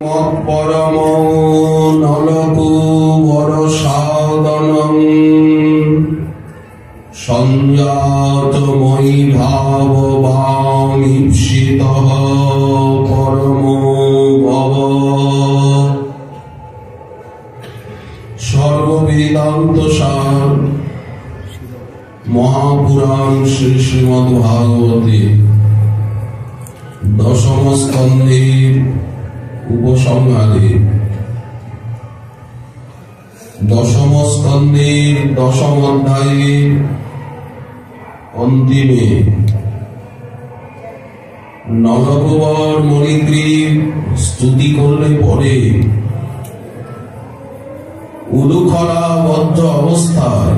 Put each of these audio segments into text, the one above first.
মৎপরমো নলকুবরসাদনং সঞ্জাতময়ি ভাববামীপ্সিতঃ পরমো ভব। সর্ববেদান্ত সার মহাপুরাণ শ্রী শ্রীমদ্ভাগবতে দশম স্কন্ধের উপসংহারে দশম স্কন্ধের দশম অধ্যায়ের অন্তিমে নলকুবর মণিগ্রীব স্তুতি করলে পরে উলুখলাবদ্ধ অবস্থায়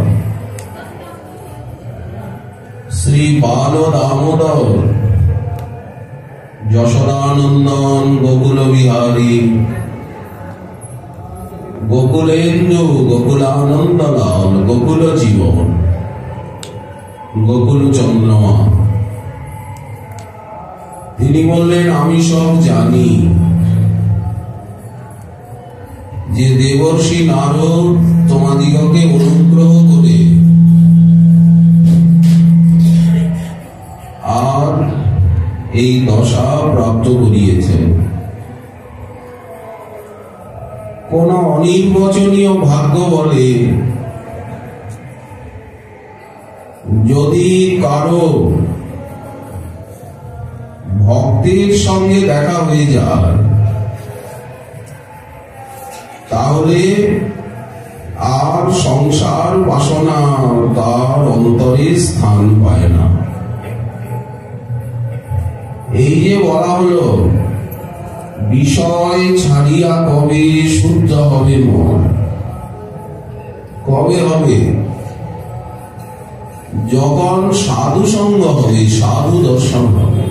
শ্রী বাল দামোদর যশোদানন্দন গোকুল বিহারী গোকুলেন্দু গোকুলানন্দলাল গোকুল জীবন গোকুল চন্দ্রমা তিনি বললেন, আমি সব জানি যে দেবর্ষি নারদ তোমাদিগকে অনুগ্রহ করে আর এই দশা প্রাপ্ত করিয়েছেন। কোন অনির্বচনীয় ভাগ্য বলে যদি কারো ভক্তের সঙ্গে দেখা হয়ে যায় তাহলে আর সংসার বাসনা তার অন্তরে স্থান পায় না। এই যে বলা হলো, বিষয় ছাড়িয়া কবে শুদ্ধ হবে মন। কবে হবে? যখন সাধু সঙ্গ হবে, সাধু দর্শন হবে,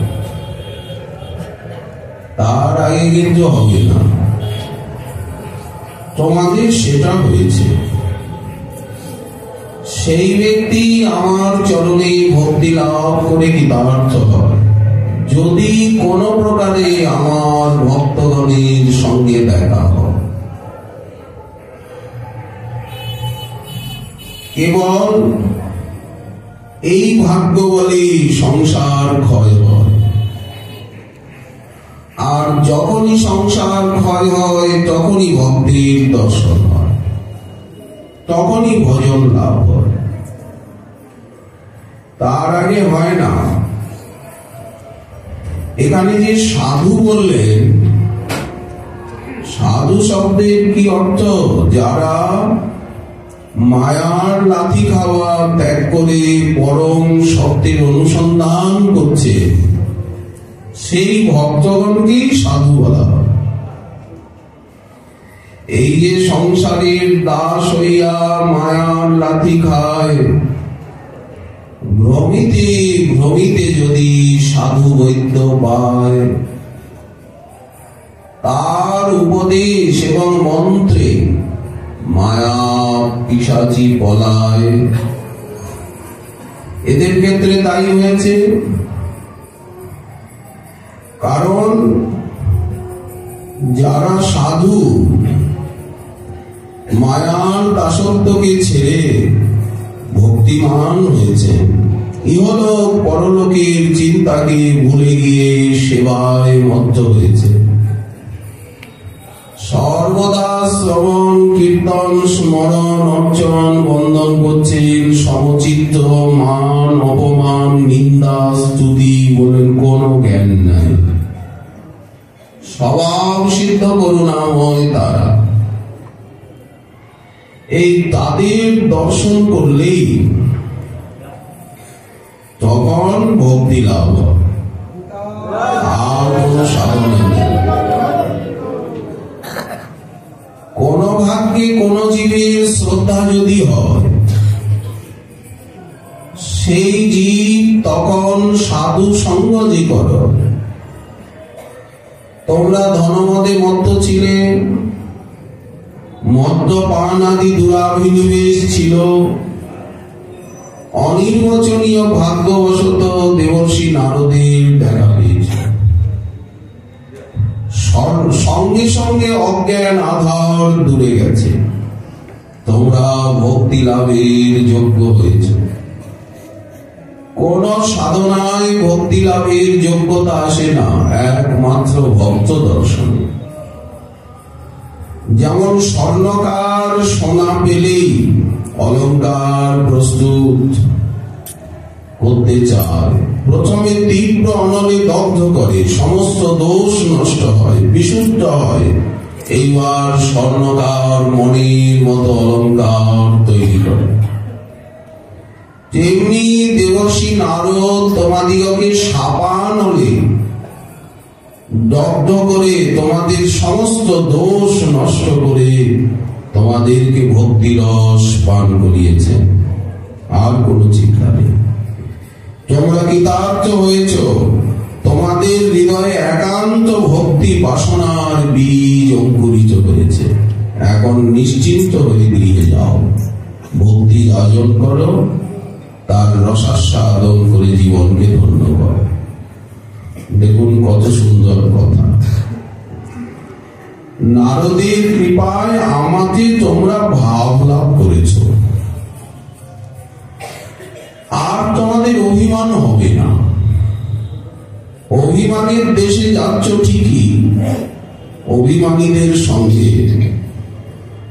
তার আগে কিন্তু হবে না। তোমাদের সেটা হয়েছে। সেই ব্যক্তি আমার চরণে ভক্তি লাভ করে কৃতার্থ হয় যদি কোন প্রকারে আমার ভক্তগণের সঙ্গে দেখা হয়। কেবল এই ভাগ্য বলে সংসার ক্ষয় হয়, আর যখনই সংসার ক্ষয় হয় তখনই ভক্তির দর্শন হয়, তখনই ভজন লাভ হয়, তার আগে হয় না। এখানে যে সাধু বললেন, সাধু শব্দের কি অর্থ? যারা মায়ার লাথি খাওয়া ত্যাগ করে পরম সত্যের অনুসন্ধান করছে, সেই ভক্তগণকেই সাধু বলা হয়। এই যে সংসারের দাস হইয়া মায়ার লাথি খায়, ভ্রমিতে ভ্রমিতে যদি সাধু বৈদ্য পায়, তার উপদেশ এবং মন্ত্রে মায়া পিশাচি পলায়। এদের ক্ষেত্রে তাই হয়েছে, কারণ যারা সাধু মায়ার দাসত্বকে ছেড়ে ভক্তিমান হয়েছেন, ইহলোক পরলোকের চিন্তাকে ভুলে গিয়ে সেবায় মত্ত হয়েছে, সর্বদা শ্রবণ কীর্তন স্মরণ অর্চন বন্দন করছেন, সমচিত্ত মান অপমান নিন্দা স্তুতি বলেন কোন জ্ঞান নাই, স্বভাব সিদ্ধ করুণাময় তারা। এই তাদের দর্শন করলেই তখন ভক্তি লাভ হয়, আর কোন সাধনা নেই। কোন ভাগ্যে কোন জীবের শ্রদ্ধা যদি হয়, সেই জীব তখন সাধু সঙ্গ যে করো। তোমরা ধনমদে মত্ত ছিলে, মদ্যপান আদি দুরাভিনিবেশ ছিল, অনির্বচনীয় ভাগ্যবশত দেবর্ষি নারদের দেখা পেয়েছে। সঙ্গে সঙ্গে অজ্ঞান আধার দূরে গেছে। তোমরা ভক্তি লাভের যোগ্য হয়েছ। কোন সাধনায় ভক্তি লাভের যোগ্যতা আসে না, একমাত্র ভক্ত দর্শন। যেমন স্বর্ণকার সোনা পেলেই অলংকার প্রস্তুত করতে চায়, প্রথমে তীব্র অনলে দগ্ধ করে, সমস্ত দোষ নষ্ট হয়, বিশুদ্ধ হয়, এইবার স্বর্ণকার মনের মতো অলংকার তৈরি করে। তেমনি দেবর্ষি নারদ তোমাদিগকে সাবানলে দগ্ধ করে তোমাদের সমস্ত দোষ নষ্ট করে তোমাদেরকে ভক্তি রস পান করিয়েছেন। আর কোন চিন্তা নেই। তোমরা কৃতার্থ হয়েছ। তোমাদের হৃদয়ে একান্ত ভক্তি বাসনার বীজ অঙ্কুরিত করেছে। এখন নিশ্চিন্ত হয়ে গৃহে যাও, ভক্তি অর্জন করো, তার রসাস্বাদন করে জীবনকে ধন্য করো। দেখুন কত সুন্দর কথা। নারদের কৃপায় আমাকে তোমরা ভাব লাভ করেছ, আর তোমাদের অভিমান হবে না। অভিমানের দেশে যাচ্ছ ঠিকই, অভিমানীদের সঙ্গে,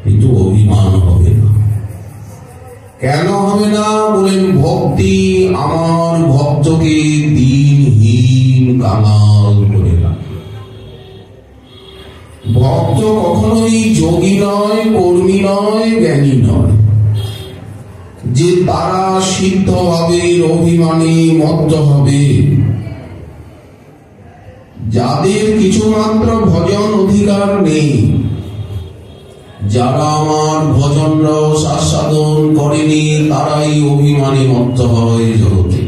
কিন্তু অভিমান হবে না। কেন হবে না বলেন? ভক্তি আমার ভক্তকে দিনহীন কাঙাল করে রাখে। ভক্ত কখনোই যোগী নয়, কর্মী নয়, জ্ঞানী নয়, যে তারা সিদ্ধ হবে, অভিমানী মত্ত হবে। যাদের কিছুমাত্র ভজন অধিকার নেই, যারা আমার ভজন রস আস্বাদন করেনি, তারাই অভিমানী মত্ত হয় জগতে,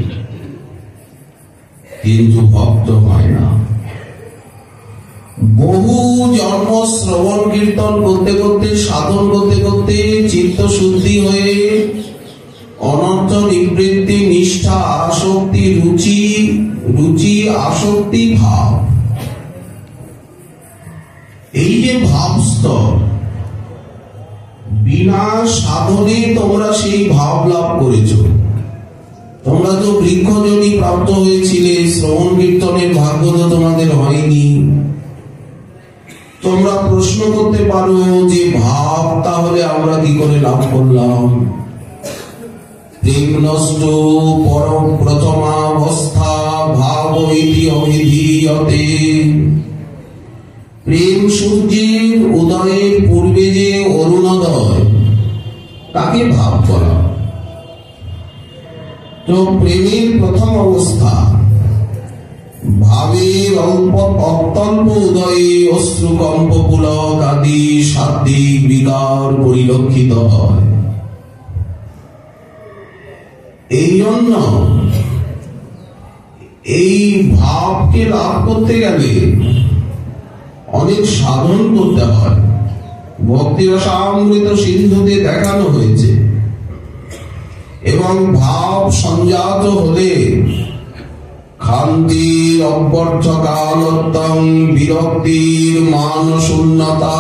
কিন্তু ভক্ত হয় না। বহু জন্ম শ্রবণ কীর্তন করতে করতে, সাধন করতে করতে চিত্ত শুদ্ধি হয়ে অনর্থ নিবৃত্তি, নিষ্ঠা, আসক্তি, রুচি আসক্তি ভাব, এই যে ভাব স্তর, বিনা সাধনে তোমরা সেই ভাব লাভ করেছ। তোমরা তো বৃক্ষজনী প্রাপ্ত হয়েছিলে, শ্রবণ কীর্তনের ভাগ্য তো তোমাদের হয়নি। তোমরা প্রশ্ন করতে পারো যে ভাব তাহলে আমরা কি করে লাভ করলাম? প্রেম নষ্ট পরম প্রথমাবস্থা ভাব ইতি অভিধীয়তে। প্রেম সূর্যের উদয়ের পূর্বে যে অরুণোদয়, তাকে ভাব করা। তো প্রেমের প্রথম অবস্থা ভাবের অত্যল্প উদয়ে অশ্রুকম্প পুলক আদি সাত্বিক বিকার পরিলক্ষিত হয়। এই জন্য এই ভাবকে লাভ করতে গেলে অনেক সাধন করতে হয়। ভক্তি রসামৃত সিন্ধুতে দেখানো হয়েছে। এবং ভাব সংজাত হলে খান্তির অভ্যর্থকালত্তং বিরক্তির মান শূন্যতা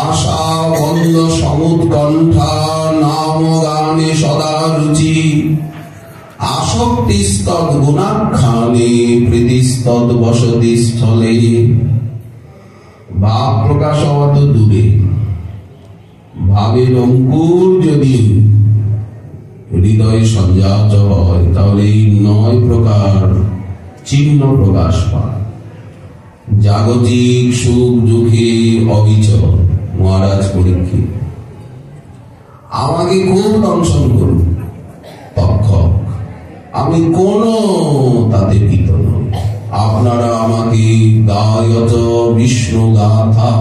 আশা বন্ধ সমুৎকণ্ঠা নাম গানে সদা রুচি আসক্তিস্তদ গুণাখ্যানে প্রীতিস্তদ বসতি স্থলে। ভাব প্রকাশ হওয়া তো দূরে, ভাবের অঙ্কুর যদি হৃদয়ে সঞ্জাত হয় তাহলে এই 9 প্রকার চিহ্ন প্রকাশ পায়। জাগতিক সুখ দুঃখে অবিচল মহারাজ পরীক্ষিত, আমাকে খুব দংশন করুন তক্ষক, আমি কোন তাতে ভীত নই। আপনারা আমাকে গায়ত বিষ্ণু গাথা,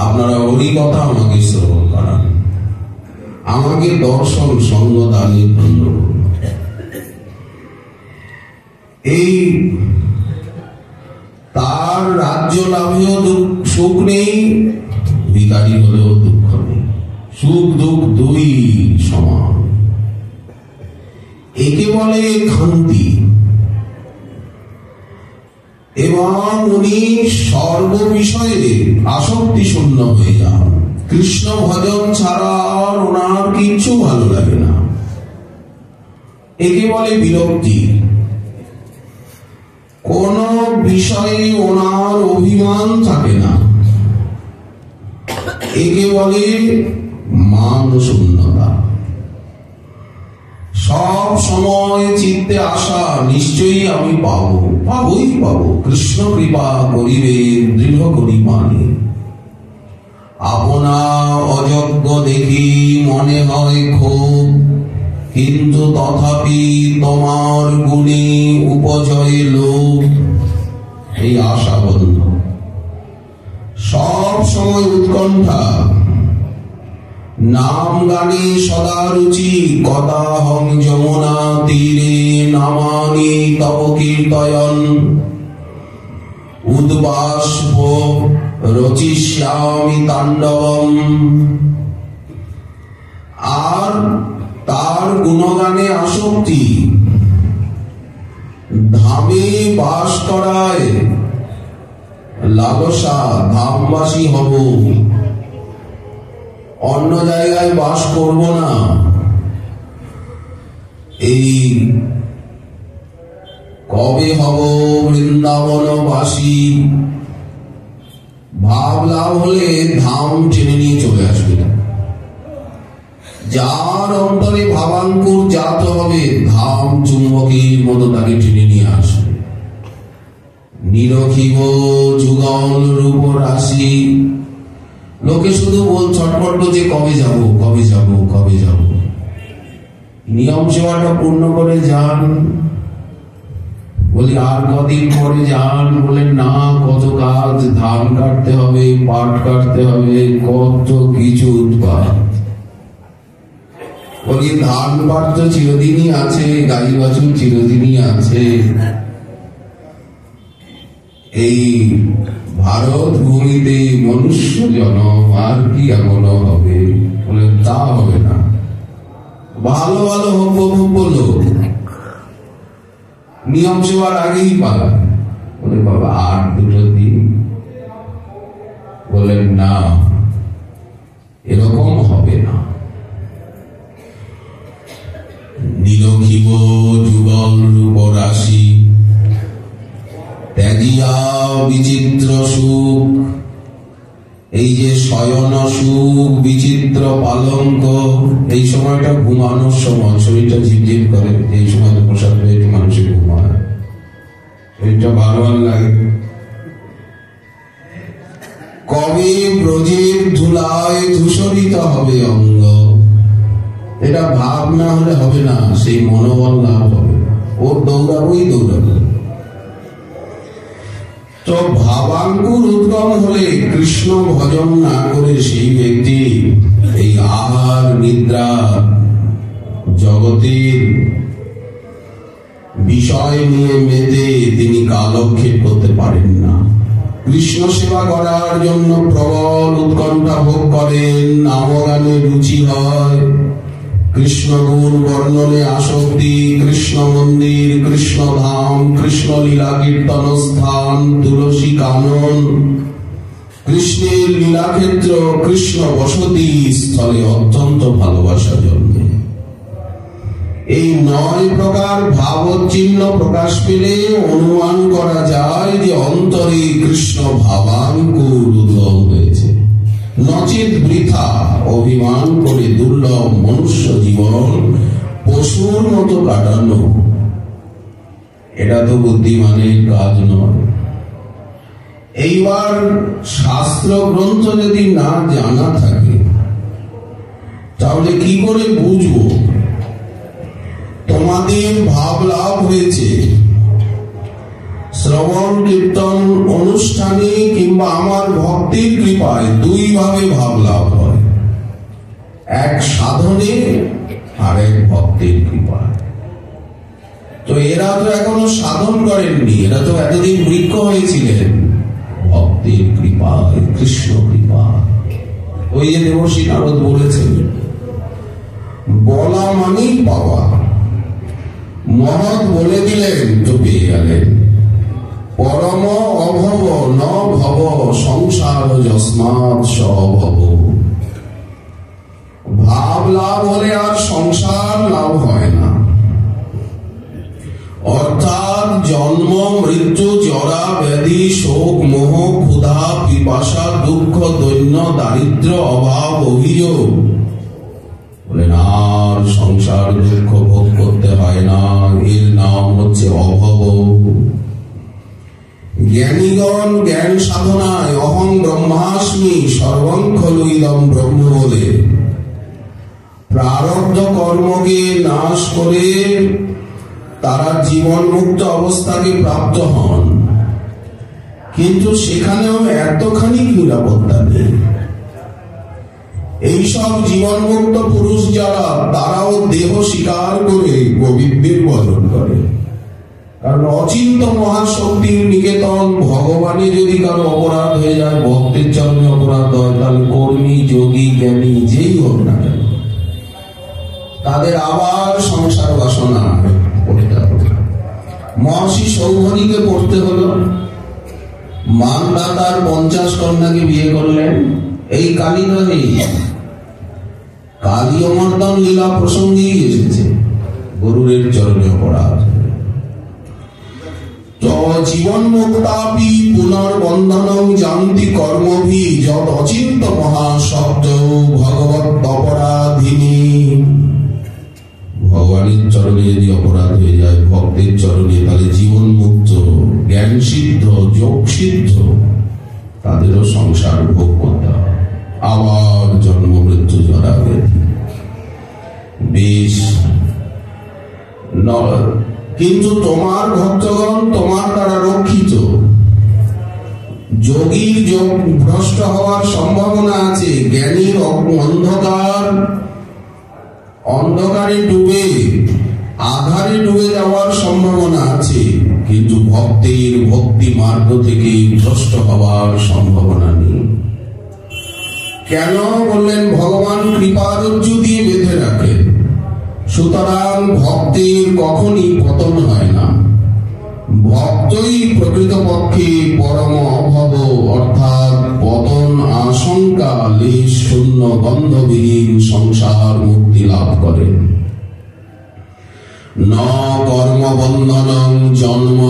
আপনারা হরি কথা আমাকে শ্রবণ করান, আমাকে দর্শন সঙ্গ দানে ধন্য করুন। এই তার রাজ্য লাভেও সুখ নেই, ভিখারি হলেও দুঃখ নেই, সুখ দুঃখ দুই সমান। একে বলে খান্তি। এবং উনি সর্ব বিষয়ে আসক্তি শূন্য হয়ে যান। কৃষ্ণ ভজন ছাড়া আর ওনার কিচ্ছু ভালো লাগে না। একে বলে বিরক্তি। কোন বিষয়ে ওনার অভিমান থাকে না। একে বলে মান শূন্যতা। সব সময় চিত্তে আসা, নিশ্চয়ই আমি পাবো, পাবোই পাবো, কৃষ্ণ কৃপা করিবে দৃঢ় করি মানে। আপনা অযোগ্য দেখি মনে হয় ক্ষোভ, কিন্তু তথাপি তোমার গুণে উপজয়ে লোভ। এই আশা বন্ধ, সব সময় উৎকণ্ঠা। নাম গানে সদা রুচি, কদা হং যমুনা তীরে নামানি তব কীর্তয়ন। উদ্বাষ্প রচিষ্যামি তাণ্ডবম। আর তার গুণগানে আসক্তি। ধামে বাস করায় লালসা, ধামবাসী হব, অন্য জায়গায় বাস করব না। এই কবে হব বৃন্দাবনবাসী ভাব লাভ হলে ধাম টেনে নিয়ে চলে আসবে না। যার অন্তরে ভাবাঙ্কুর জাত হবে, ধাম চুম্বকের মতো তাকে টেনে নিয়ে আসবে। নিরখিব যুগল রূপ রাশি। লোকে শুধু ছটফট করছে, কবে যাব, কবে যাব, কবে যাব। নিয়ম সেবাটা পূর্ণ করে যান। বলি আর কদিন পরে যান। বলেন না, কত কাজ, ধান কাটতে হবে, পাট কাটতে হবে, কত কিছু উৎপাদ। বলি ধান পাট তো চিরদিনই আছে, গাই বাছুর চিরদিনই আছে। এই ভারত ভূমিতে মনুষ্য জন্ম আর কি এমনও হবে? বলে তা হবে না। ভালো ভালো হব্য লোক নিয়ম সেবার আগেই পালান। বলে বাবা আর দুটো দিন। বলেন না, এরকম হবে না। নিরখিব যুগল রূপ রাশি, ত্যাগিয়া বিচিত্র সুখ। এই যে শয়ন সুখ, বিচিত্র পালঙ্ক, এই সময়টা ঘুমানোর সময়, শরীরটা ঝিমঝিম করে। এই সময় তো প্রসাদ পেয়ে মানুষের ঘুমায়, শরীরটা ভালো লাগে। কবে ব্রজের ধুলায় ধূসরিত হবে অঙ্গ। এটা ভাব না হলে হবে না, সেই মনোবল লাভ হবে। ওর দৌড়াবই দৌড়াবো। তো ভাবাঙ্কুর উদ্গম হলে কৃষ্ণ ভজন না করে সেই ব্যক্তি এই আহার নিদ্রা জগতের বিষয় নিয়ে মেতে তিনি কালক্ষেপ করতে পারেন না। কৃষ্ণ সেবা করার জন্য প্রবল উৎকণ্ঠা ভোগ করেন, নামগানে রুচি হয়, কৃষ্ণ গুণ বর্ণনে আসক্তি, কৃষ্ণ মন্দির, কৃষ্ণ ধাম, কৃষ্ণ লীলা কীর্তন স্থান, তুলসী কানন, কৃষ্ণের লীলাক্ষেত্র, কৃষ্ণ বসতি স্থলে অত্যন্ত ভালোবাসা জন্মে। এই 9 প্রকার ভাবচিহ্ন প্রকাশ পেলে অনুমান করা যায় যে অন্তরে কৃষ্ণ ভাবাঙ্কুর উদ্ভব হয়েছে। নচেত বৃথা অভিমান করে দুর্লভ মনুষ্য জীবন পশুর মতো কাটানো, এটা তো বুদ্ধিমানের কাজ নয়। এইবার শাস্ত্র গ্রন্থ যদি না জানা থাকে তাহলে কি করে বুঝবো তোমাদের ভাব লাভ হয়েছে? শ্রবণ কীর্তন অনুষ্ঠানে কিংবা আমার ভক্তির কৃপায় 2 ভাবে ভাব লাভ হয়, এক সাধনে আর এক ভক্তির কৃপায়। তো এরা তো এখনো সাধন করেননি, এরা তো এতদিন বৃক্ষ হয়েছিলেন। ভক্তির কৃপায়, কৃষ্ণ কৃপা, ওই যে দেবশ্রী নারদ বলেছেন, বলা মানেই পাওয়া। মহৎ বলে দিলেন তো পেয়ে গেলেন। পরম অভব ন ভব সংসার যস্মাৎ সভব। ভাব লাভ হলে আর সংসার লাভ হয় না, অর্থাৎ জন্ম মৃত্যু জরা ব্যাধি শোক মোহ ক্ষুধা পিপাসা দুঃখ দৈন্য দারিদ্র অভাব অভিযোগ বলে না, আর সংসার দুঃখ ভোগ করতে হয় না, এর নাম হচ্ছে অভব। জ্ঞানীগণ জ্ঞান সাধনায় অহং ব্রহ্মাস্মি সর্বং খলু ইদং ব্রহ্ম বলে প্রারব্ধ কর্মকে নাশ করে তারা জীবন মুক্ত অবস্থাকে প্রাপ্ত হন। কিন্তু সেখানেও এতখানি নিরাপত্তা নেই। এইসব জীবন মুক্ত পুরুষ যারা, তারাও দেহ স্বীকার করে গোবিন্দের বরণ করে। কারণ অচিন্ত মহাশক্তির নিকেতন ভগবানে যদি কারো অপরাধ হয়ে যায়, ভক্তের চরণে অপরাধ হয়, তাহলে কর্মী যোগী জ্ঞানী যেই হোক না কেন তাদের আবার সংসার বাসনা পড়তে হবে। মহর্ষি সৌভরীকে পড়তে হলো, মানদাতার 50 কন্যাকে বিয়ে করলেন। এই কালী নয়, কালী অমর্দন লীলা প্রসঙ্গেই এসেছে গরুরের চরণে অপরাধ। জীবন মুক্তাপি পুনর্বন্ধনং জানতি কর্মভি যত অচিন্ত মহাশব্দ ভগবত অপরাধিনী। ভগবানের চরণে যদি অপরাধ হয়ে যায় ভক্তের চরণে, তাহলে জীবন মুক্ত জ্ঞান সিদ্ধ যোগ সিদ্ধ তাদেরও সংসার ভোগ করতে হয়, আবার জন্ম মৃত্যু জরা ব্যাধি। বেশ, কিন্তু তোমার ভক্তগণ তোমার দ্বারা রক্ষিত। যোগীর যোগ ভ্রষ্ট হওয়ার সম্ভাবনা আছে, জ্ঞানীর অন্ধকারে ডুবে আধারে ডুবে যাওয়ার সম্ভাবনা আছে, কিন্তু ভক্তের ভক্তি মার্গ থেকে ভ্রষ্ট হওয়ার সম্ভাবনা নেই। কেন বললেন? ভগবান কৃপারজ্জু দিয়ে বেঁধে রাখেন। সুতরাং ভক্তের কখনই পতন হয় না। ভক্তই প্রকৃতপক্ষে পরম অভব, অর্থাৎ পতন আশঙ্কা লেশ শূন্য গন্ধবিহীন সংসার মুক্তি লাভ করে। ন কর্মবন্ধনং জন্ম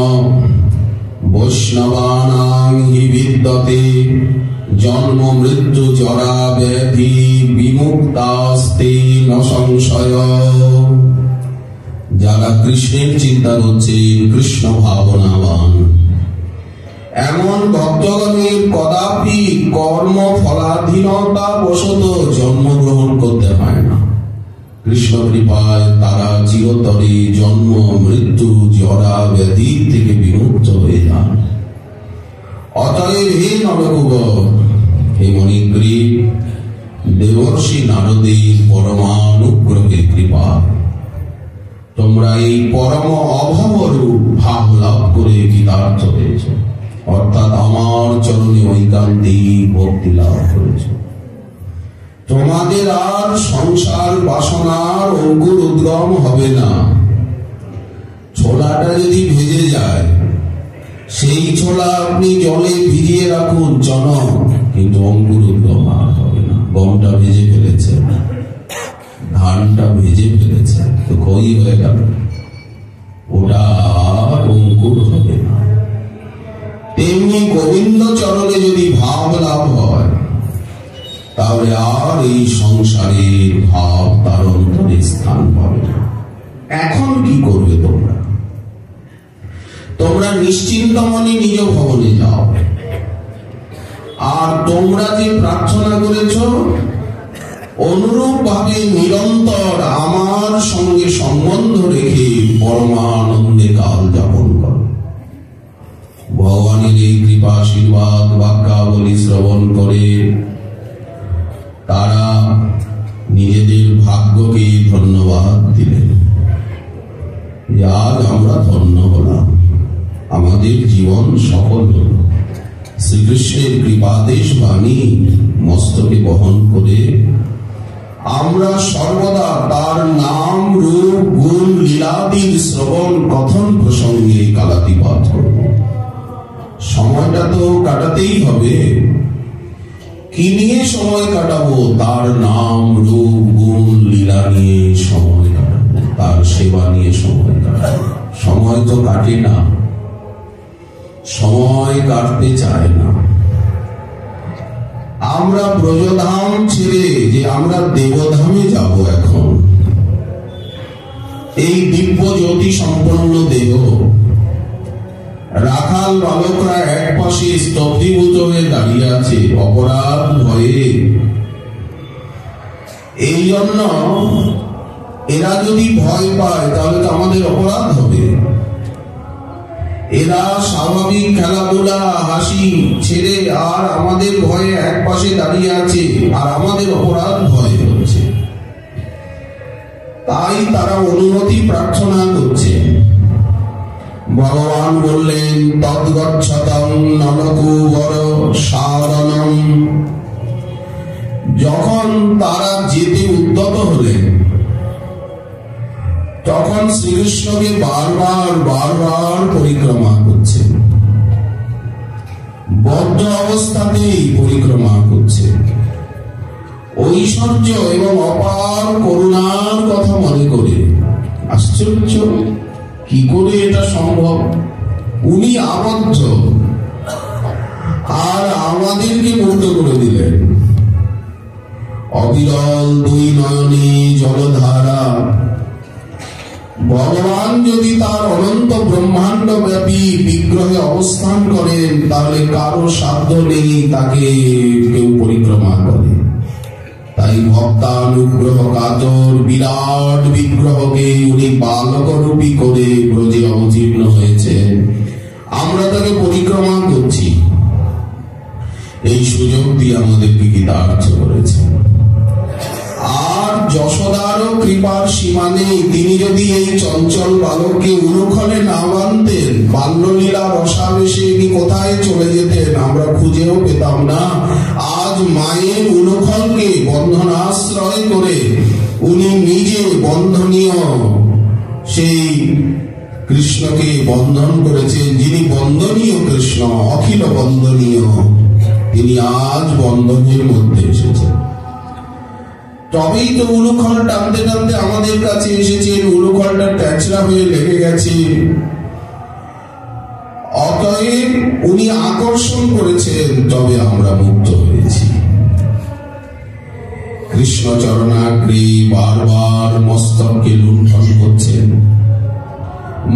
বৈষ্ণবানাং হি বিদ্যতে জন্ম মৃত্যু জরা ব্যাধি বিমুক্তাস্তে ন সংশয়। যারা কৃষ্ণের চিন্তা করছে, কৃষ্ণ ভাবনাবান, এমন ভক্তগণের কদাপি কর্ম ফলাধীনতা বশত জন্মগ্রহণ করতে হয় না। কৃষ্ণ কৃপায় তারা চিরতরে জন্ম মৃত্যু জরা ব্যাধি থেকে বিমুক্ত হয়ে যান। অতএব হে নরকুবর, হে মণিগ্রীব, দেবর্ষি নারদের পরমানুগ্রহের কৃপা তোমরা এই পরম অভবরূপ ভাব লাভ করে কৃতার্থ হয়েছ, অর্থাৎ আমার চরণে ঐকান্তিক ভক্তি লাভ করেছ। তোমাদের আর সংসার বাসনার অঙ্কুর উদ্গম হবে না। ছোলাটা যদি ভেজে যায়, সেই ছোলা আপনি জলে ভিজিয়ে রাখুন জনক, কিন্তু অঙ্কুর উদ্গম আর হবে না। গমটা ভেজে ফেলেছে, ধানটা ভেজে ফেলেছে, তো ক্ষয় হয়ে গেল, ওটা আর অঙ্কুর হবে না। তেমনি গোবিন্দ চরণে যদি ভাব লাভ হয়, তাহলে আর এই সংসারের ভাব তার অন্তরে স্থান পাবে না। এখন কি করবে তোমরা? তোমরা নিশ্চিন্ত মনে নিজ ভবনে যাও, আর তোমরা যে প্রার্থনা করেছ অনুরূপ ভাবে নিরন্তর আমার সঙ্গে সম্বন্ধ রেখে পরমানন্দে কাল যাপন করো। ভগবানের এই কৃপা আশীর্বাদ বাক্যাবলী শ্রবণ করে তারা নিজেদের ভাগ্যকে ধন্যবাদ দিলেন। আজ আমরা ধন্য হলাম, আমাদের জীবন সফল হল। শ্রীকৃষ্ণের কৃপাদেশ বাণী মস্তকে বহন করে আমরা সর্বদা তার নাম রূপ গুণ লীলাদির শ্রবণ কথন প্রসঙ্গে কালাতিপাত করব। সময়টা তো কাটাতেই হবে। কি নিয়ে সময় কাটাবো? তার নাম, রূপ, গুণ, লীলা নিয়ে সময় কাটাবো, তার সেবা নিয়ে সময় কাটাবো। সময় তো কাটে না, সময় কাটতে চায় না। আমরা ব্রজধাম ছেড়ে যে আমরা দেবধামে যাব এখন, এই দিব্য জ্যোতি সম্পন্ন দেহ, রাখাল বালকরা এক পাশে স্তব্ধীভূত হয়ে দাঁড়িয়ে আছে অপরাধ ভয়ে। এই জন্য এরা যদি ভয় পায় তাহলে তো আমাদের অপরাধ হবে। এরা স্বাভাবিক খেলাধুলা হাসি ছেড়ে আর আমাদের ভয়ে এক পাশে দাঁড়িয়ে আছে, আর আমাদের অপরাধ ভয় হচ্ছে। তাই তারা অনুমতি প্রার্থনা করছে। ভগবান বললেন, তদ্গচ্ছতং নলকূবর সাধনম। যখন তারা যেতে উদ্যত হলেন, তখন শ্রীকৃষ্ণকে বারবার পরিক্রমা করছেন, বদ্ধ অবস্থাতেই পরিক্রমা করছেন। ঐশ্বর্য এবং অপার করুণার কথা মনে করে, আশ্চর্য, কি করে এটা সম্ভব? উনি আবদ্ধ আর আমাদেরকে মুক্ত করে দিলেন। অবিরল দুই নয়নে জলধারা। ভগবান যদি তার অনন্ত ব্রহ্মাণ্ড ব্যাপী বিগ্রহে অবস্থান করেন, তাহলে কারো সাধ্য নেই তাকে কেউ পরিক্রমা করে। তাই ভক্তানুগ্রহ কাতর বিরাট বিগ্রহকে উনি বালকরূপী করে ব্রজে অবতীর্ণ হয়েছেন। আমরা তাকে পরিক্রমা করছি। এই সুযোগ দিয়ে আমাদেরকে কৃতার্থ করেছেন। আর যশোদারও কৃপার সীমা নেই। তিনি যদি এই চঞ্চল বালককে উলুখলে না বানতেন, বাল্যলীলা রসাবেশে ইনি কোথায় চলে যেতেন আমরা খুঁজেও পেতাম না। আজ মায়ের উলুখলকে বন্ধনাশ্রয় করে উনি নিজে বন্ধনীয় সেই কৃষ্ণকে বন্ধন করেছেন। যিনি বন্ধনীয় কৃষ্ণ, অখিল বন্ধনীয়, তিনি আজ বন্ধনের মধ্যে এসেছেন। তবেই তো উলুখল টানতে টানতে আমাদের কাছে এসেছেন। উলুখলটা ট্যাচরা হয়ে লেগে গেছে। অতএব উনি আকর্ষণ করেছেন, তবে আমরা মুক্ত হয়েছি। কৃষ্ণ চরণাগ্রে বারবার মস্তককে লুণ্ঠন করছেন,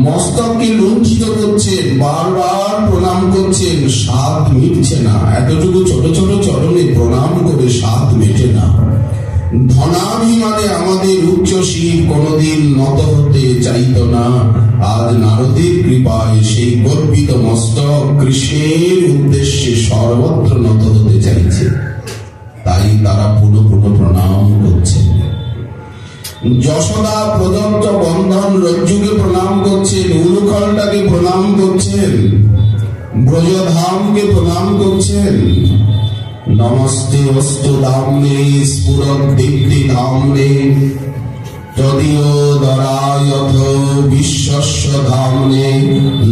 মস্তককে লুণ্ঠিত করছেন, বারবার প্রণাম করছেন। স্বাদ মিটছে না। এতটুকু ছোট ছোট চরণে প্রণাম করে স্বাদ মেটে না। ধনাভিমানে আমাদের উচ্চ শিব কোনদিন নত হতে চাইত না। আজ নারদের কৃপায় সেই গর্বিত মস্তক কৃষ্ণের উদ্দেশ্যে সর্বত্র নত হতে চাইছে। তাই তারা পুনঃ পুনঃ প্রণাম করছেন। যশোদা প্রদত্ত বন্ধন রজ্জুকে প্রণাম করছেন, উলুখলটাকে প্রণাম করছেন, ব্রজধামকে প্রণাম করছেন। নমস্তে অস্তু ধামনে স্ফুরদ্দীপ্তি ধামনে তদীয় দরায়থ বিশ্বস্য ধামনে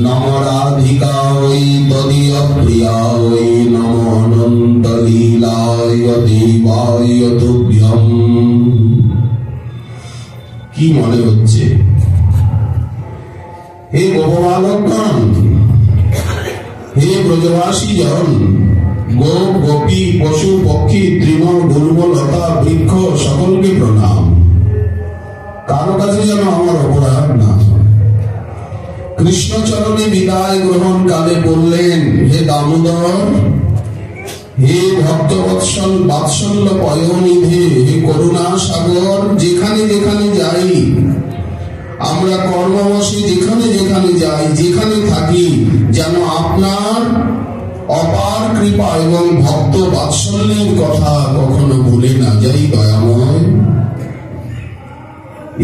নম রাধিকায় তদীয় প্রিয়ায় নম অনন্ত লীলায় দেবায় তুভ্যম। কি মনে হচ্ছে? হে গোপবালকগণ, হে ব্রজবাসী জন, গোপ গোপী পশু পক্ষী তৃণ গুল্ম লতা বৃক্ষ সকলকে প্রণাম। কারো কাছে যেন আমার অপরাধ না। কৃষ্ণচরণে বিদায় গ্রহণ কালে বললেন, হে দামোদর, হে ভক্তবৎসল বাৎসল্য পয়োনিধে, হে করুণা সাগর, যেখানে যেখানে যাই আমরা কর্মবশে, যেখানে যেখানে যাই, যেখানে থাকি, যেন আপনার অপার কৃপা এবং ভক্ত বাৎসল্যের কথা কখনো ভুলে না যাই দয়াময়।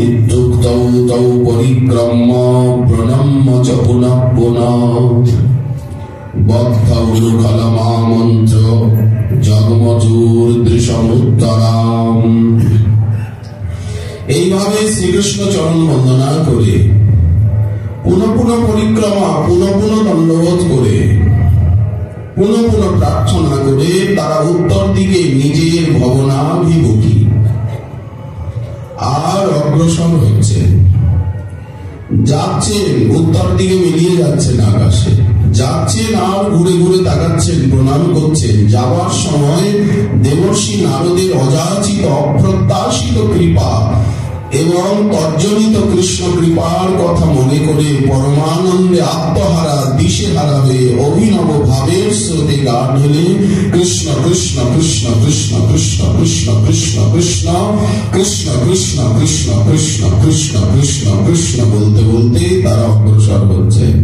ইত্যুক্তৌ তৌ পরিক্রম্য প্রণম্য চ পুনঃ পুনঃ বদ্ধ উলুখলমামন্ত্র জগমচূর্দৃশমুত্তরাম। এইভাবে শ্রীকৃষ্ণ চরণ বন্দনা করে পুনঃ পুনঃ পরিক্রমা, পুনঃ পুনঃ দণ্ডবোধ করে পুনঃ পুনঃ প্রার্থনা করে তারা উত্তর দিকে নিজের ভবনাভিমুখী আর অগ্রসর হচ্ছে। যাচ্ছেন, উত্তর দিকে মিলিয়ে যাচ্ছেন আকাশে, যাচ্ছেন আর ঘুরে ঘুরে তাকাচ্ছেন, প্রণাম করছেন। যাওয়ার সময় দেবর্ষি নারদের অযাচিত অপ্রত্যাশিত কৃপা এবং তর্জনিত কৃষ্ণ কৃপার কথা মনে করে পরমানন্দে আত্মহারা দিশেহারা হয়ে অভিনব ভাবের স্রোতে গা ঢেলে কৃষ্ণ কৃষ্ণ কৃষ্ণ কৃষ্ণ কৃষ্ণ কৃষ্ণ কৃষ্ণ কৃষ্ণ কৃষ্ণ কৃষ্ণ কৃষ্ণ কৃষ্ণ কৃষ্ণ কৃষ্ণ কৃষ্ণ বলতে বলতে তারা অগ্রসর হচ্ছেন।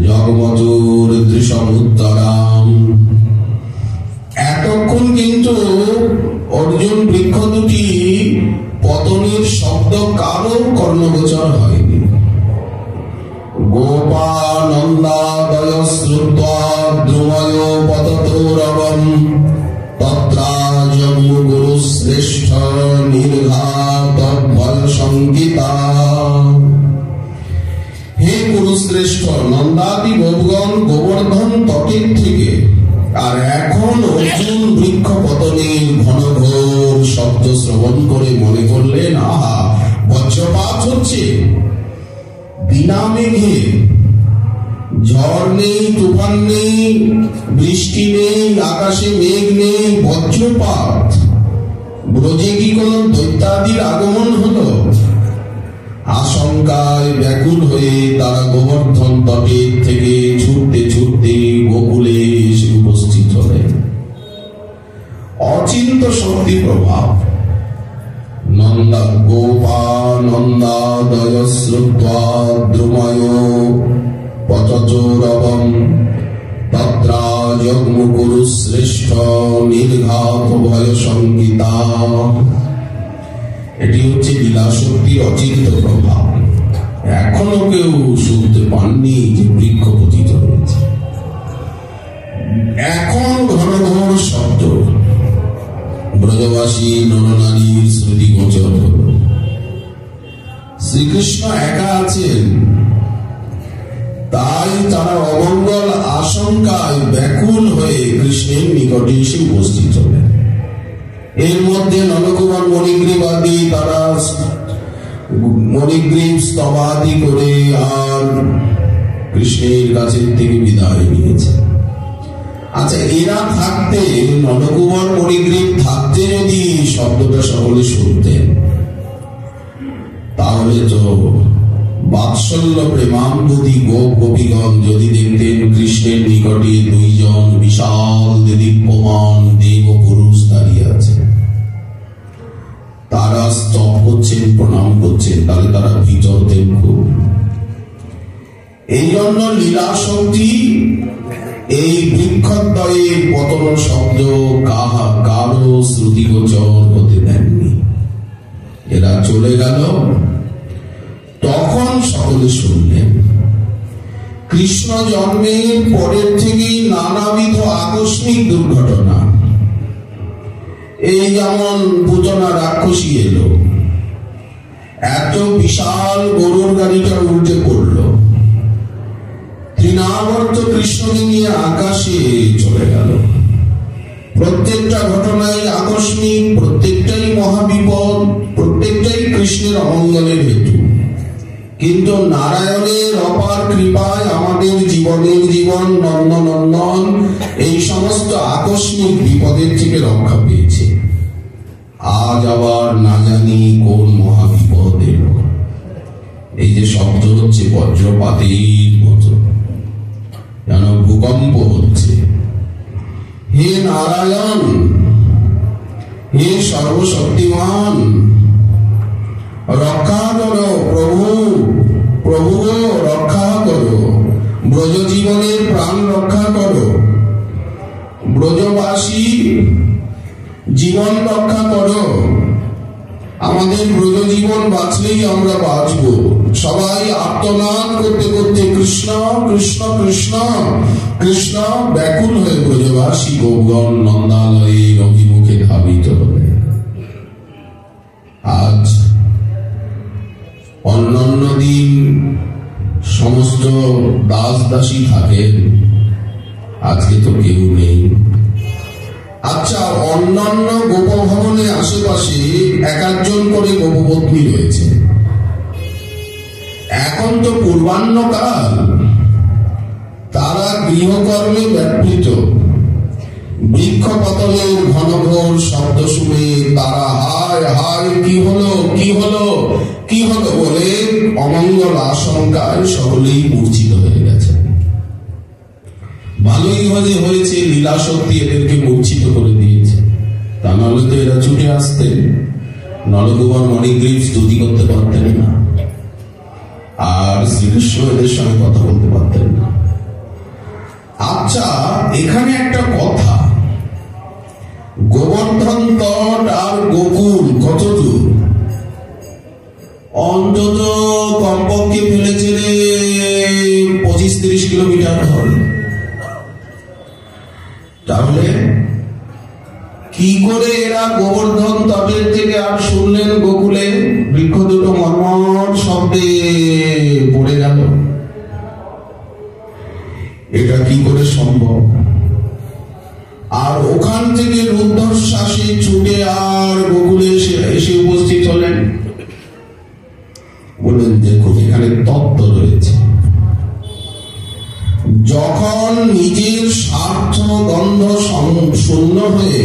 জগমজুর দৃশ্যমুত্তরাম। এতক্ষণ কিন্তু অর্জুন বৃক্ষ দুটি পতনের শব্দ কারো কর্ণগোচর হয়নি। গোপানন্দাদয় শ্রুত্বা দ্রুময় পততোরবম তত্রাজম্মু গুরু শ্রেষ্ঠ নির্ঘাত ভয় সংগীতা। হে গুরুশ্রেষ্ঠ, নন্দাদি গোপগণ গোবর্ধন তটের থেকে আর এখন অর্জুন বৃক্ষ পতনের ঘনঘোর শব্দ শ্রবণ করে মনে করলেন, আহা, বজ্রপাত হচ্ছে বিনা মেঘে, ঝড় নেই, তুফান নেই, বৃষ্টি নেই, আকাশে মেঘ নেই, বজ্রপাত। ব্রজে কি কোন দৈত্যাদির আগমন হলো? আশঙ্কায় ব্যাকুল হয়ে তারা গোবর্ধন তটের থেকে ছুটতে ছুটতে গোকুলে এসে উপস্থিত হলেন। অচিন্ত শক্তি প্রভাব। নন্দা গোপানন্দাদয় শ্রুত্বা দ্রুময় পতচোরবম তত্রাজগ্মু গুরু শ্রেষ্ঠ নির্ঘাত ভয় সংগীতা। এটি হচ্ছে লীলা শক্তির অচিন্ত প্রভাব। এখনো কেউ শুনতে পাননি যে বৃক্ষ পতিত হয়েছে। এখন ঘন ঘন শব্দ ব্রজবাসী নরনারীর স্মৃতি গোচর হল। শ্রীকৃষ্ণ একা আছেন, তাই তারা অমঙ্গল আশঙ্কায় ব্যাকুল হয়ে কৃষ্ণের নিকটে এসে উপস্থিত হলেন। এর মধ্যে নলকুমার মণিগ্রীবাদী তারা মণিগ্রীব স্তবাদি করে আর কৃষ্ণের কাছের থেকে বিদায় নিয়েছে। আচ্ছা, এরা থাকতে, নলকুমার মণিগ্রীব থাকতে যদি শব্দটা সকলে শুনতেন, তাহলে তো বাৎসল্য প্রেমাম্বুধি গোপ গোপীগণ যদি দেখতেন কৃষ্ণের নিকটে দুইজন বিশাল দেদীপ্যমান দেব পুরুষ দাঁড়িয়ে আছে, তারা স্তব করছেন, প্রণাম করছেন, তাহলে তারা ভীত হতেন খুব। এই জন্য লীলা শক্তি এই বৃক্ষদ্বয়ে পতন শব্দ কারো শ্রুতিগোচর হতে দেননি। এরা চলে গেল। তখন সকলে শুনলেন কৃষ্ণ জন্মের পরের থেকেই নানাবিধ আকস্মিক দুর্ঘটনা। এই যেমন পুতনা রাক্ষসী এলো, এত বিশাল গরুর গাড়িটা উল্টে পড়লো, তৃণাবর্ত কৃষ্ণকে নিয়ে আকাশে চলে গেল। প্রত্যেকটা ঘটনাই আকস্মিক, প্রত্যেকটাই মহাবিপদ, প্রত্যেকটাই কৃষ্ণের অমঙ্গলের হেতু। কিন্তু নারায়ণের অপার কৃপায় আমাদের জীবনের জীবন নন্দনন্দন এই সমস্ত আকস্মিক বিপদের থেকে রক্ষা পেয়েছে। আজ আবার না জানি কোন মহাবিপদ এলো। এই যে শব্দ হচ্ছে বজ্রপাতের মতো, যেন ভূকম্প হচ্ছে। হে নারায়ণ, হে সর্বশক্তিমান, রক্ষা করো প্রভু, প্রভু রক্ষা করো, ব্রজ জীবনের প্রাণ রক্ষা করো, ব্রজবাসী জীবন রক্ষা করো। আমাদের ব্রজ জীবন বাঁচলেই আমরা বাঁচবো। সবাই আর্তনাদ করতে করতে কৃষ্ণ কৃষ্ণ কৃষ্ণ কৃষ্ণ ব্যাকুল হয়ে ব্রজবাসী গোপগণ নন্দালয়ের অভিমুখে ধাবিত হবে। আজ অন্যান্য দিন সমস্ত দাস দাসী থাকেন, আজকে তো কেউ নেই। আচ্ছা, অন্যান্য গোপভবনের আশেপাশে এক একজন করে গোপপত্নী রয়েছে। এখন তো পূর্বাহ্নকাল, তারা গৃহকর্মে ব্যাপৃত। বৃক্ষ পতনের ঘনঘোর শব্দ শুনে তারা হায় হায় কি হলো কি হলো কি হলো বলে অমঙ্গল আশঙ্কায় সকলেই মূর্ছিত হয়ে গেছে। ভালোই হয়েছে লীলা শক্তি এদেরকে মূর্ছিত করে দিয়েছে, তা নাহলে তো এরা ছুটে আসতেন, নলকুমার মণিগ্রীব স্তুতি করতে পারতেন না, আর শ্রীকৃষ্ণ এদের সঙ্গে কথা বলতে পারতেন না। আচ্ছা, এখানে একটা কথা, গোবর্ধন তট আর গোকুল কত দূর? অন্তত কমপক্ষে ফেলেছে 25-30 কিলোমিটার হবে। তাহলে কি করে এরা গোবর্ধন তটের থেকে আর শুনলেন গোকুলে? বৃক্ষ দুটো মর্মর শব্দে পড়ে গেল, এটা কি করে সম্ভব? আর ওখান থেকে রুদ্ধশ্বাসে ছুটে আর গোকুলে এসে উপস্থিত হলেন। বললেন, দেখুন এখানে তত্ত্ব রয়েছে। যখন নিজের স্বার্থ গন্ধ শূন্য হয়ে,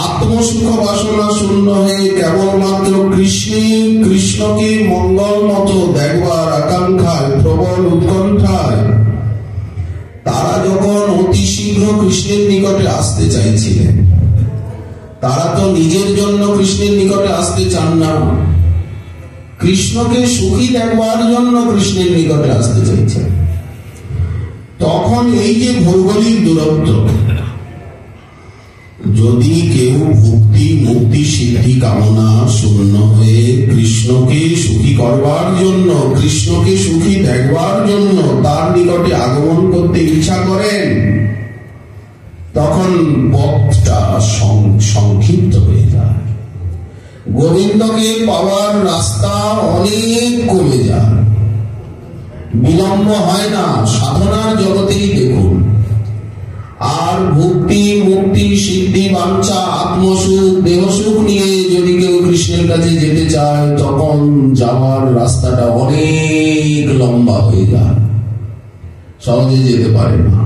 আত্মসুখ বাসনা শূন্য হয়ে কেবলমাত্র কৃষ্ণকে মঙ্গল মতো দেখবার আকাঙ্ক্ষায়, প্রবল উৎকণ্ঠায় তারা যখন অতি শীঘ্র কৃষ্ণের নিকটে আসতে চাইছিলেন, তারা তো নিজের জন্য কৃষ্ণের নিকটে আসতে চান না, কৃষ্ণকে সুখী দেখবার জন্য কৃষ্ণের নিকটে আসতে চাইছেন। তখন এই যে ভৌগোলিক দূরত্ব, যদি কেউ ভক্তি মুক্তি সিদ্ধি কামনা শূন্য হয়ে কৃষ্ণকে সুখী করবার জন্য, কৃষ্ণকে সুখী দেখবার জন্য তার নিকটে আগমন করতে ইচ্ছা করেন, তখন পথটা সংক্ষিপ্ত হয়ে যায়। গোবিন্দকে পাওয়ার রাস্তা অনেক কমে যায়, বিলম্ব হয় না। সাধনার জগতেই দেখুন, আর ভক্তি মুক্তি সিদ্ধি বাঞ্ছা আত্মসুখ দেহসুখ নিয়ে যদি কেউ কৃষ্ণের কাছে যেতে চায়, তখন যাওয়ার রাস্তাটা অনেক লম্বা হয়ে যায়, সহজে যেতে পারে না।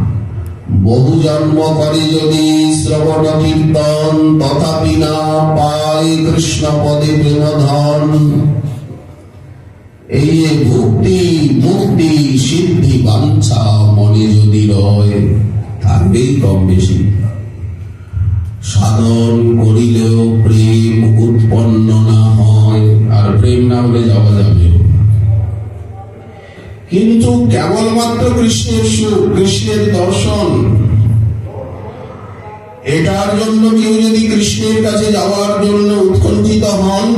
বহু জন্ম করে যদি শ্রবণ কীর্তন, তথাপি না পায় কৃষ্ণ পদে প্রেমধন। এই ভক্তি মুক্তি সিদ্ধি বাঞ্ছা মনে যদি রয়, থাকবেই কম বেশি। সাধন করিলেও প্রেম উৎপন্ন না হয়, আর প্রেম না হলে যাওয়া যাবে। কিন্তু কেবলমাত্র কৃষ্ণের সুখ, কৃষ্ণের দর্শন, এটার জন্য কেউ যদি কৃষ্ণের কাছে যাওয়ার জন্য উৎকণ্ঠিত হন,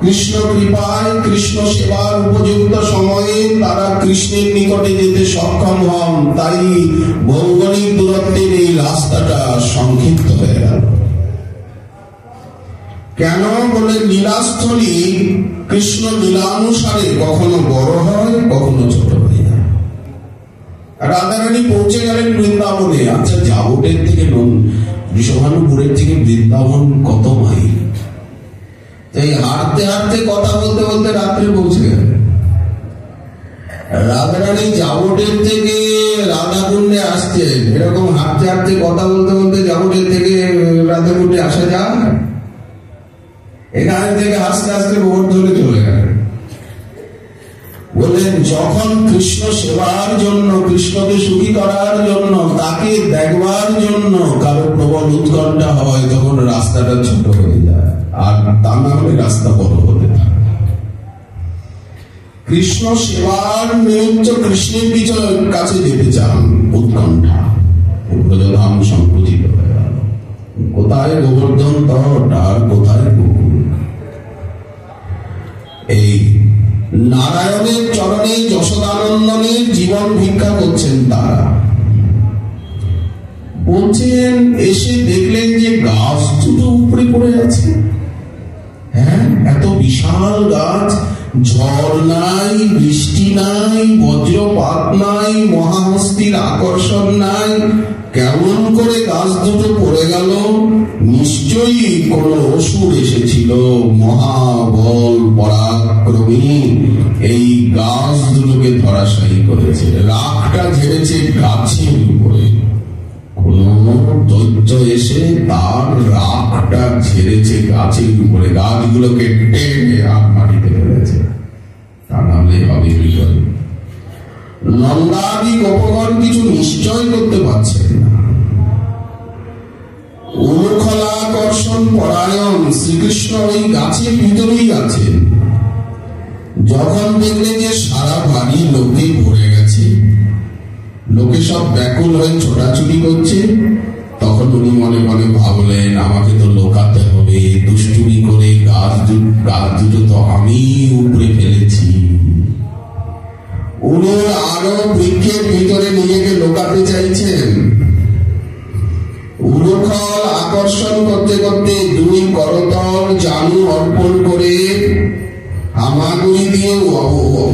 কৃষ্ণ কৃপায় কৃষ্ণ সেবার উপযুক্ত সময়ে তারা কৃষ্ণের নিকটে যেতে সক্ষম হন। তাই ভৌগোলিক দূরত্বের এই রাস্তাটা সংক্ষিপ্ত হয়ে গেল। কেন বলে, লীলাস্থলী কৃষ্ণ লীলানুসারে কখনো বড় হয়, কখনো ছোট হয়ে যায়। রাধারানী পৌঁছে গেলেন বৃন্দাবনে। আচ্ছা, জাবটের থেকে বৃষভানুপুরের থেকে বৃন্দাবন কত মাইল? তাই হাঁটতে হাঁটতে কথা বলতে বলতে রাত্রে পৌঁছে গেলেন। রাধারানী জাবটের থেকে রাধাকুণ্ডে আসছেন, এরকম হাঁটতে হাঁটতে কথা বলতে বলতে জাবটের থেকে রাধাকুণ্ডে আসা যায়? এখান থেকে আস্তে আস্তে ভোট ধরে চলে গেলেন। বললেন, যখন কৃষ্ণ সেবার জন্য, কৃষ্ণকে সুখী করার জন্য, তাকে দেখবার জন্য কারো প্রবল উৎকণ্ঠা হয়, তখন রাস্তাটা ছোট হয়ে যায়, আর তা না হলে রাস্তা বড় হতে থাকে। কৃষ্ণ সেবার নিমিত্ত কৃষ্ণের কাছে যেতে চান, উৎকণ্ঠা ব্রজধাম সংকুচিত হয়ে গেল। কোথায় গোবর্ধন তট আর কোথায় গোকুল? এই নারায়ণের চরণে যশোদানন্দনের জীবন ভিক্ষা করছেন তারা। বলছেন, এসে দেখলেন যে গাছ দুটো উপরে পড়ে আছে। হ্যাঁ, এত বিশাল গাছ, ঝড় নাই, বৃষ্টি নাই, বজ্রপাত নাই, মহাহস্তির আকর্ষণ নাই, কেমন করে গাছ দুটো পড়ে গেল? নিশ্চয়ই কোন অসুর এসেছিল, মহাবল পরাক্রমী এই গাছ দুটোকে ধরাশায়ী করেছে। রাগটা ঝেড়েছে গাছের উপরে। কোন দৈত্য এসে তার রাগটা ঝেড়েছে গাছের উপরে, গাছগুলোকে টেনে রাগ মাটিতে ফেলেছে। তা নাহলে হবে বিজয়। নন্দাদি গোপগণ কিছু নিশ্চয় করতে পারছেন না। উলুখলাকর্ষণ পরায়ণ শ্রীকৃষ্ণ ওই গাছের ভিতরেই আছেন। যখন দেখলেন যে সারা বাড়ি লোকে ভরে গেছে, লোকে সব ব্যাকুল হয়ে ছোটাছুটি করছে, তখন উনি মনে মনে ভাবলেন আমাকে তো লোকাতে হবে, দুষ্টুমি করে গাছ দুটো তো আমি উপরে ফেলেছি। উনি আরো বৃক্ষের ভিতরে নিজেকে লোকাতে চাইছেন। উলুখল আকর্ষণ করতে করতে দুই করতল জানু অর্পণ করে হামাগুড়ি দিয়ে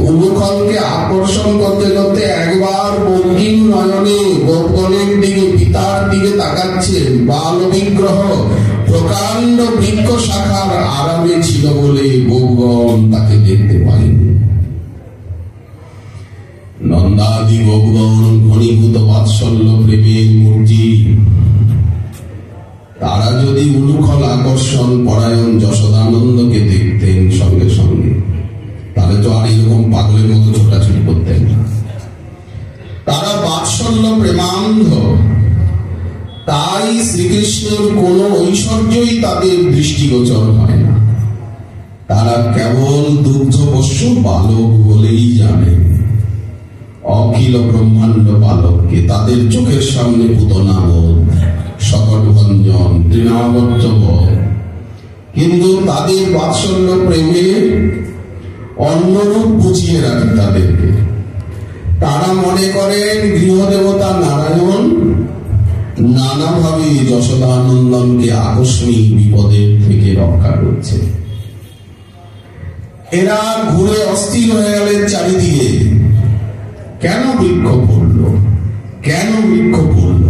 উলুখলকে আকর্ষণ করতে করতে একবার বঙ্গিম নয়নে গোপগণের দিকে, পিতার দিকে তাকাচ্ছেন। বাল বিগ্রহ প্রকাণ্ড বৃক্ষ শাখার আরামে ছিল বলে গোপগণ তাকে দেখতে পায়নি। নন্দাদি গোপগণ ঘনীভূত বাৎসল্য প্রেমের মূর্তি। তারা যদি উলুখল আকর্ষণ পরায়ণ যশোদানন্দকে দেখতেন সঙ্গে সঙ্গে, তাহলে তো আর এরকম পাগলের মতো ছোটাছুটি করতেন না। তারা বাৎসল্য প্রেমান্ধ, তাই শ্রীকৃষ্ণের কোন ঐশ্বর্যই তাদের দৃষ্টিগোচর হয় না। তারা কেবল দুগ্ধপোষ্য বালক বলেই জানেন। অখিল ব্রহ্মাণ্ড বালককে তাদের চোখের সামনে পুতনাবোধ, সকট ভঞ্জন, তৃণাবর্তবোধ। কিন্তু তাদের বাৎসল্য প্রেমে অন্যরূপ বুঝিয়ে রাখে তাদেরকে। তারা মনে করেন গৃহদেবতা নারায়ণ নানাভাবে যশোদানন্দনকে আকস্মিক বিপদের থেকে রক্ষা করছে। এরা ঘুরে অস্থির হয়ে গেলেন চারিদিকে। কেন বৃক্ষ পড়ল? কেন বৃক্ষ পড়ল?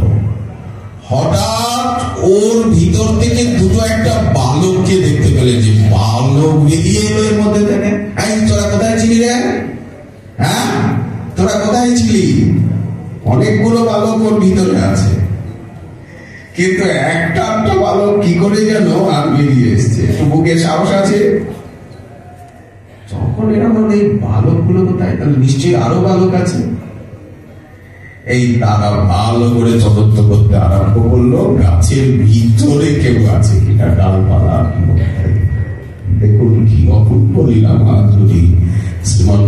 হঠাৎ ওর ভিতর থেকে দুটো একটা বালককে দেখতে পেলে, যে বালক বেরিয়ে এলো এর মধ্যে থেকে। এই তোরা কোথায় ছিলি রে? হ্যাঁ, তোরা কোথায় ছিলি? অনেকগুলো বালক ওর ভিতরে আছে, কিন্তু একটা বালক কি করে যেন আর বেরিয়ে এসছে। বুকে সাহস আছে। যখন এরা বলে এই বালক গুলো কোথায়, তাহলে নিশ্চয়ই আরো বালক আছে। এই তারা ভালো করে চতুর্থ করতে আরম্ভ করলো, গাছের ভিতরে কেউ আছে কিনা, ডালপালা। দেখুন কি অপূর্ব লীলা মাধুরী শ্রীমন